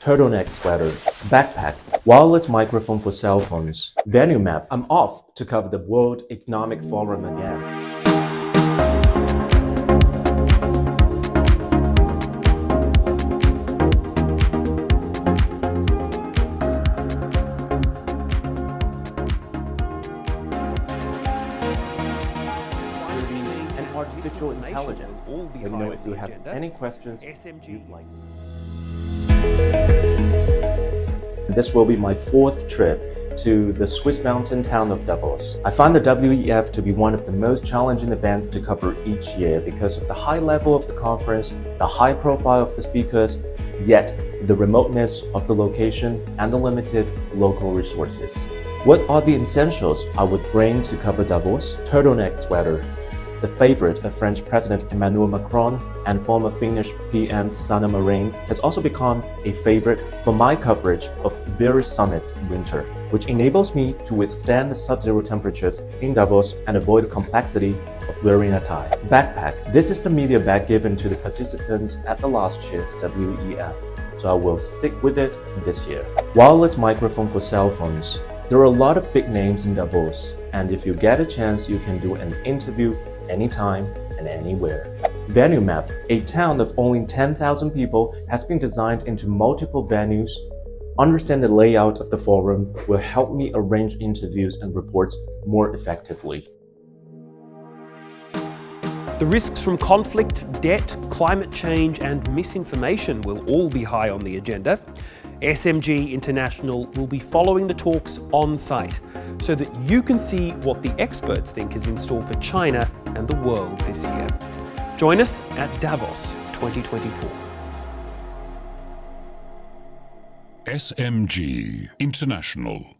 turtleneck sweater, backpack, wireless microphone for cell phones, venue map. I'm off to cover the World Economic Forum again. And artificial intelligence. Let me know if you have any questions you'd like. This will be my fourth trip to the Swiss mountain town of Davos. I find the WEF to be one of the most challenging events to cover each year because of the high level of the conference, the high profile of the speakers, yet the remoteness of the location and the limited local resources. What are the essentials I would bring to cover Davos? Turtleneck sweater, the favorite of French President Emmanuel Macron and former Finnish PM Sanna Marin, has also become a favorite for my coverage of various summits in winter, which enables me to withstand the sub-zero temperatures in Davos and avoid the complexity of wearing a tie. Backpack. This is the media bag given to the participants at the last year's WEF, so I will stick with it this year. Wireless microphone for cell phones. There are a lot of big names in Davos, and if you get a chance, you can do an interview anytime and anywhere. Venue map. A town of only 10,000 people has been designed into multiple venues. Understand the layout of the forum will help me arrange interviews and reports more effectively. The risks from conflict, debt, climate change and misinformation will all be high on the agenda. SMG International will be following the talks on site so that you can see what the experts think is in store for China and the world this year. Join us at Davos 2024. SMG International.